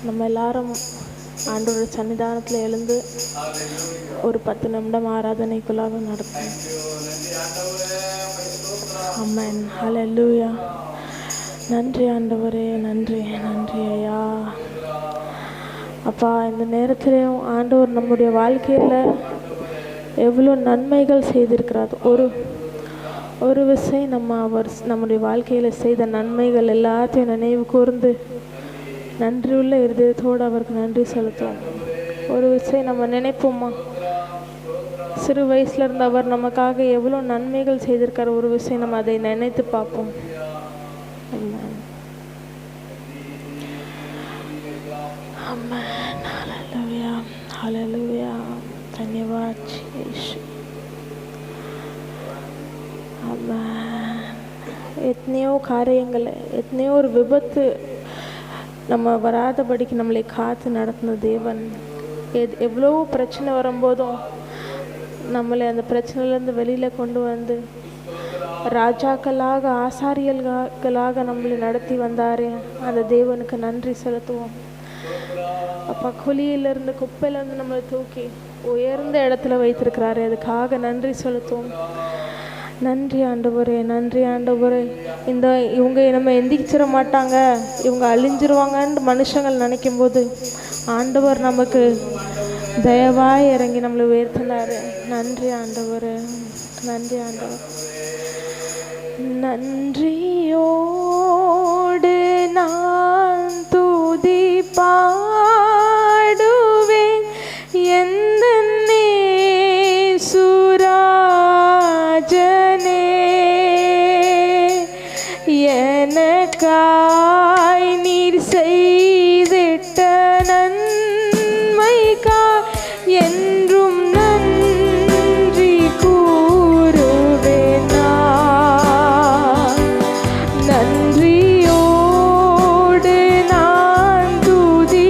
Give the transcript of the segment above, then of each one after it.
நம்ம எல்லாரும் ஆண்டவருடைய சன்னிதானத்தில் எழுந்து ஒரு 10 நிமிடம் ஆராதனைக்குள்ளாக நடக்கும். ஆமென். ஹல்லேலூயா. நன்றி ஆண்டவரே, நன்றி நன்றி ஐயா. அப்பா, இந்த நேரத்திலையும் ஆண்டவர் நம்முடைய வாழ்க்கையில் எவ்வளோ நன்மைகள் செய்திருக்கிறார். ஒரு விஷயம் நம்முடைய வாழ்க்கையில் செய்த நன்மைகள் எல்லாத்தையும் நினைவு கூர்ந்து நன்றியுள்ள இருதயத்தோடு அவருக்கு நன்றி செலுத்துவோம். ஒரு விஷயம் நம்ம நினைப்போமா, சிறு வயசுல இருந்து அவர் நமக்காக எவ்வளோ நன்மைகள் செய்திருக்கார். ஒரு விஷயம் நம்ம அதை நினைத்து பார்ப்போம். ஆமென். ஹல்லேலூயா, ஹல்லேலூயா. धन्यवाद यीशु. ஆமென். எத்தனையோ காரியங்கள், எத்தனையோ ஒரு விபத்து நம்ம வராதபடிக்கு நம்மளை காத்து நடத்தின தேவன். எவ்வளோ பிரச்சனை வரும்போதும் நம்மளை அந்த பிரச்சனையிலேருந்து வெளியில் கொண்டு வந்து ராஜாக்களாக ஆசாரியர்களாக நம்மளை நடத்தி வந்தாரே, அந்த தேவனுக்கு நன்றி செலுத்துவோம். அப்பா, குழியிலிருந்து குப்பையிலேருந்து நம்மளை தூக்கி உயர்ந்த இடத்துல வைத்திருக்கிறாரு, அதுக்காக நன்றி செலுத்துவோம். நன்றி ஆண்டவரே, நன்றி ஆண்டவரே. இவங்க நம்ம எந்திரிச்சிட மாட்டாங்க, இவங்க அழிஞ்சிருவாங்கன்னு மனுஷங்கள் நினைக்கும் போது ஆண்டவர் நமக்கு தயவாய் இறங்கி நம்மளை உயர்த்தினாரு. நன்றி ஆண்டவரே, நன்றி ஆண்டவர். நன்றியோடு நான் துதி பாடுவேன் எந்த சுராஜனே, எனக்காய் நீர் செய்திட்ட நன்மைக்கா என்றும் நன்றி கூறுவேன். நன்றியோடு நான் துதி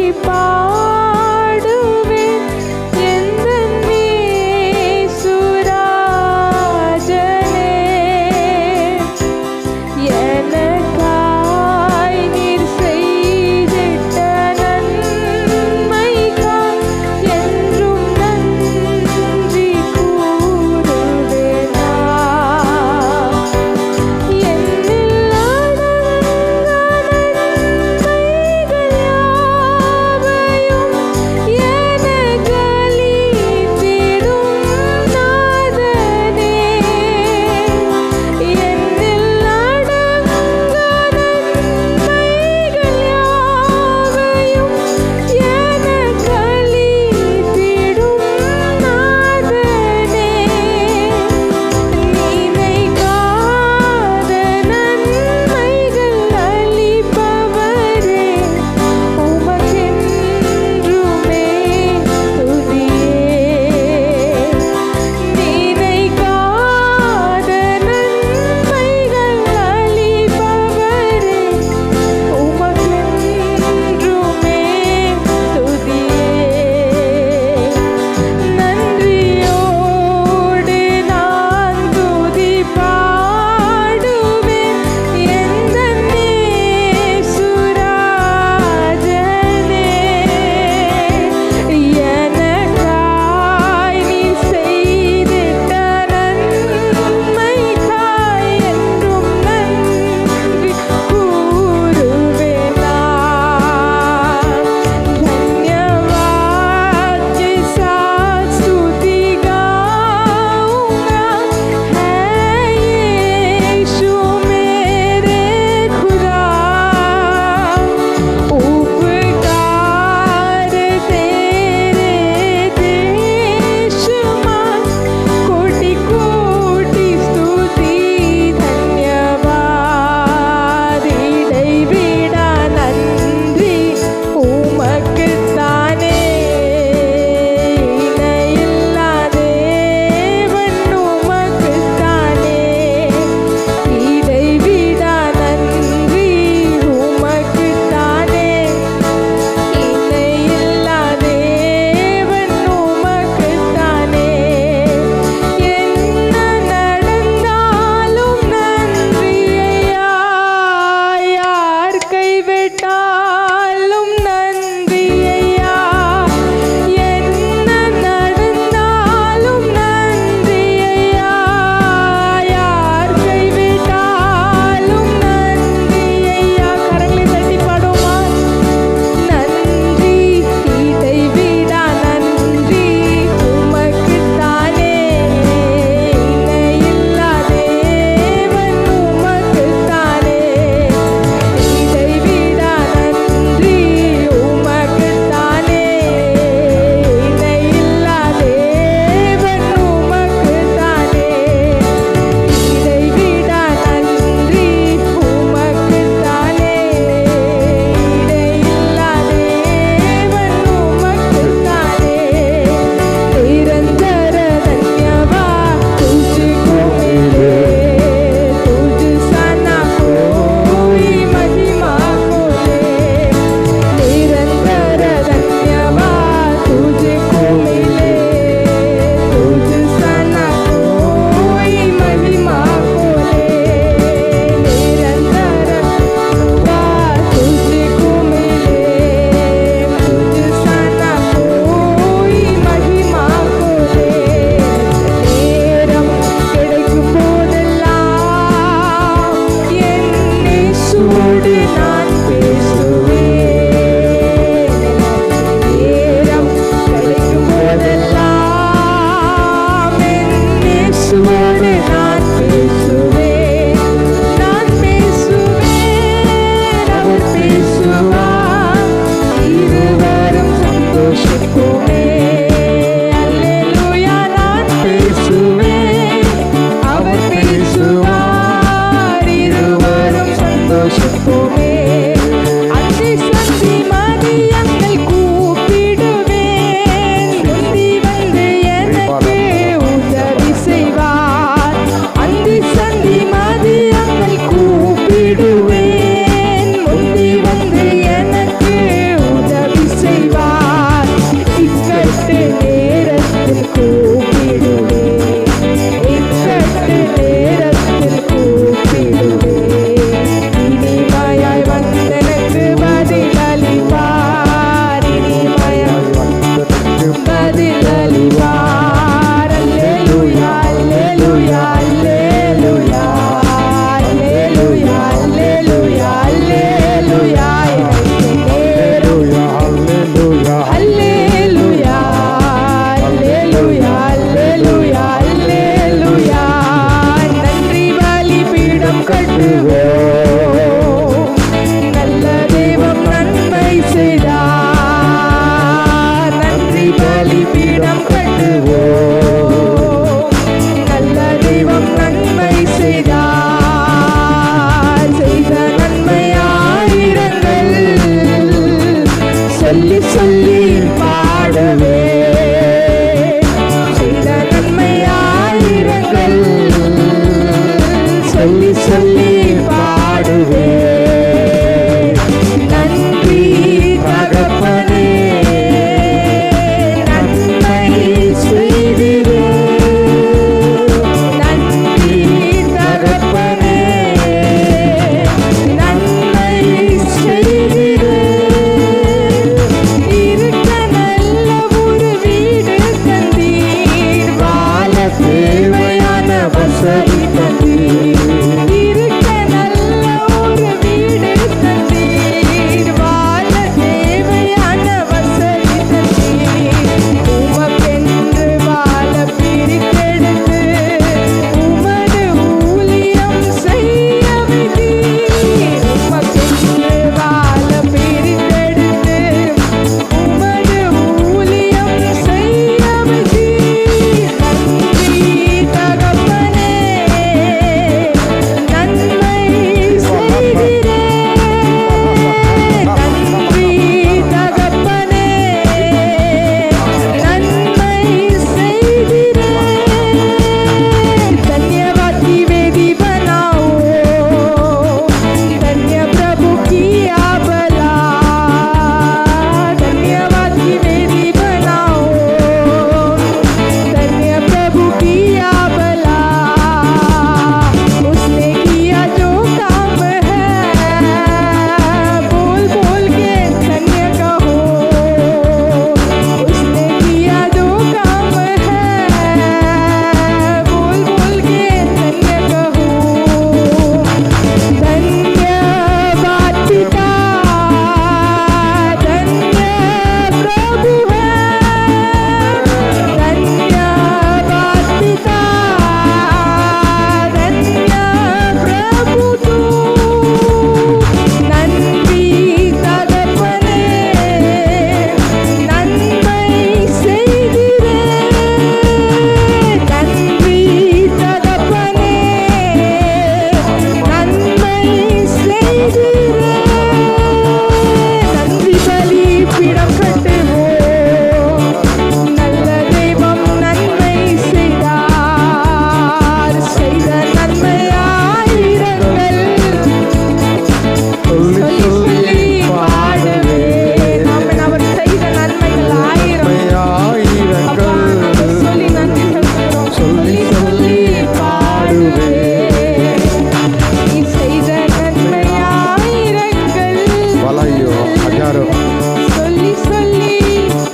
எல்லாரும் சொல்லி சொல்லி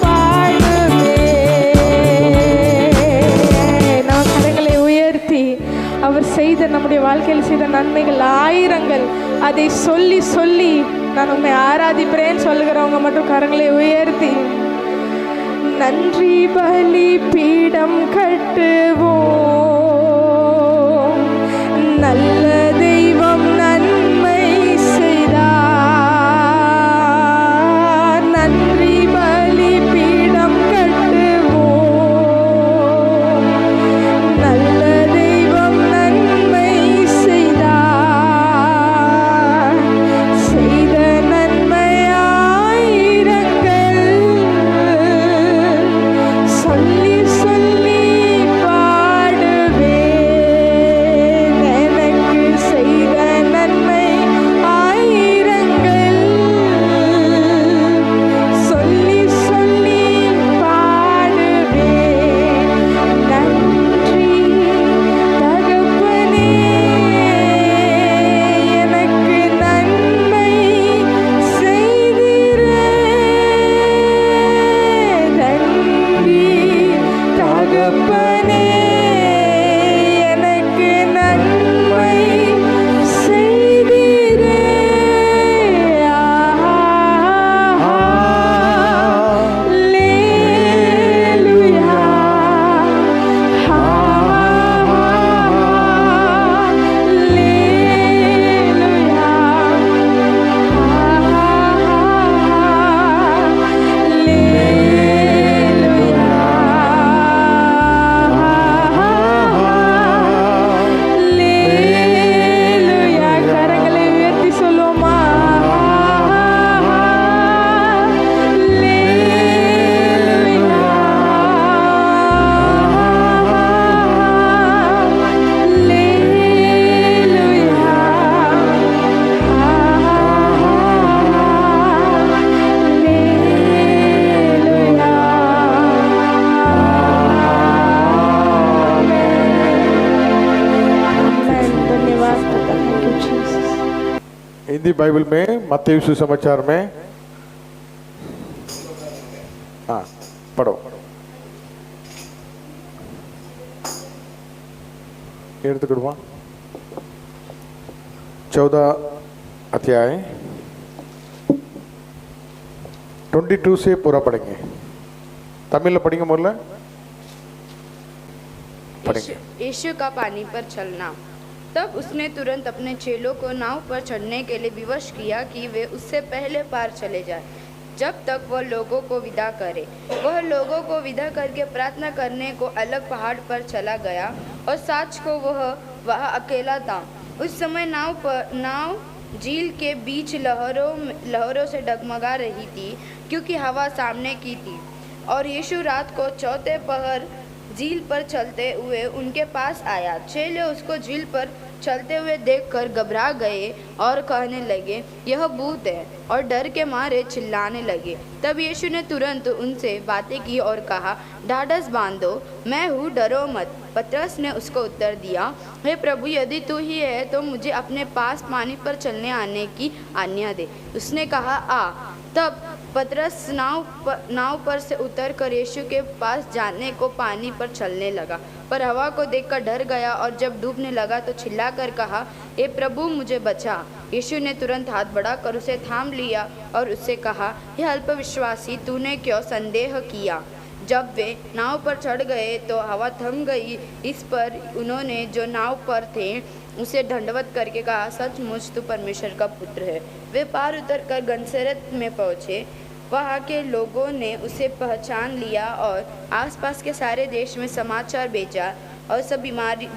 பாடுவே. நாம் கரங்களை உயர்த்தி அவர் செய்த நம்முடைய வாழ்க்கையில் செய்த நன்மைகள் ஆயிரங்கள், அதை சொல்லி சொல்லி நான் உண்மை ஆராதிப்பேன்னு சொல்லுகிறவங்க மட்டும் கரங்களை உயர்த்தி நன்றி பலி பீடம் கட்டுவோம், நல்ல தெய்வம் நன்மை செய்தார். நன்றி பலி பீடம் கட்டுவோம், நல்ல தெய்வம் நன்மை செய்தார். செய்த நன்மை ஆயிரங்கள், சொல்லி சொல்லி பாடுவேன். எனக்கு செய்த நன்மை ஆயிரங்கள், சொல்லி சொல்லி பாடுவேன். நன்றி தகப்பனே, எனக்கு நன்மை செய்தீரே. நன்றி தகப்பனே, எனக்கு நன்மை செய்தீரே. அல்லேலூயா, அல்லேலூயா. கரங்களை உயர்த்தி சொல்லுவோமா? धन्यवाद। Thank you Jesus. Hindi Bible में मत्ती सुसमाचार में हाँ पढ़ो, எடுத்துக்கிடுமா 14 अध्याय 22 से पूरा पढ़ेंगे। तमिल में पढ़ेंगे, बोल पढ़ेंगे। यीशु का पानी पर चलना। तब उसने तुरंत अपने चेलों को नाव पर चढ़ने के लिए विवश किया कि वे उससे पहले पार चले जाएं, जब तक वह लोगों को विदा करे। वह लोगों को विदा करके प्रार्थना करने को अलग पहाड़ पर चला गया और साँझ को वह वहाँ अकेला था। उस समय नाव झील के बीच लहरों से डगमगा रही थी, क्योंकि हवा सामने की थी। और यीशु रात को चौथे पहर झील पर चलते हुए उनके पास आया। चेले उसको झील पर चलते हुए देखकर घबरा गए और कहने लगे, यह भूत है, और डर के मारे चिल्लाने लगे। तब यीशु ने तुरंत उनसे बातें की और कहा, ढाढ़स बांधो, मैं हूँ, डरो मत। पतरस ने उसको उत्तर दिया, हे प्रभु, यदि तू ही है तो मुझे अपने पास पानी पर चलने आने की आज्ञा दे। उसने कहा, आ। तब पतरस नाव पर से उतरकर यीशु के पास जाने को पानी पर चलने लगा, पर हवा को देखकर डर गया और जब डूबने लगा तो चिल्लाकर कहा, हे प्रभु, मुझे बचा। यीशु ने तुरंत हाथ बढ़ाकर उसे थाम लिया और उससे कहा, हे अल्पविश्वासी, तूने क्यों संदेह किया? जब वे नाव पर चढ़ गए तो हवा थम गई। इस पर उन्होंने जो नाव पर थे उसे दंडवत करके कहा, सचमुच तू परमेश्वर का पुत्र है। वे पार उतरकर गन्नेसरत में पहुँचे। वहाँ के लोगों ने उसे पहचान लिया और आसपास के सारे देश में समाचार भेजा और सब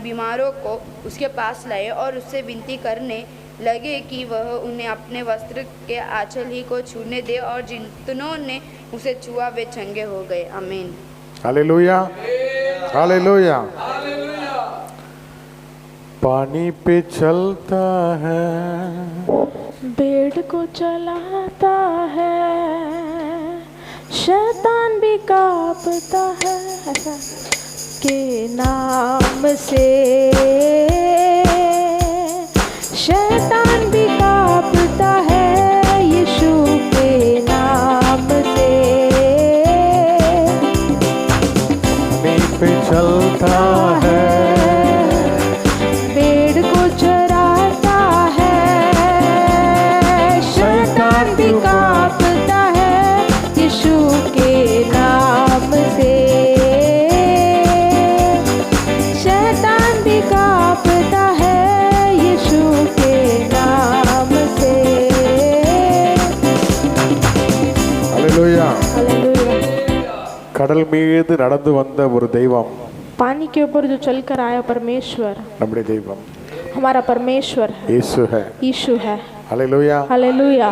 बीमारों को उसके पास लाए और उससे विनती करने लगे कि वह उन्हें अपने वस्त्र के आंचल ही को छूने दे, और जिन्होंने उसे छुआ वे चंगे हो गए। आमीन। Hallelujah, hallelujah. पानी पे चलता है, भेड़ को चलाता है, शैतान भी कांपता है, ऐसा के नाम से शैतान भी कांपता है, यीशु के नाम கடல் மீது நடந்து வந்த ஒரு தெய்வம் पानी के ऊपर जो चलकर आया परमेश्वर, நம்முடைய தெய்வம் हमारा परमेश्वर है, இயேசு है यीशु है। Hallelujah hallelujah.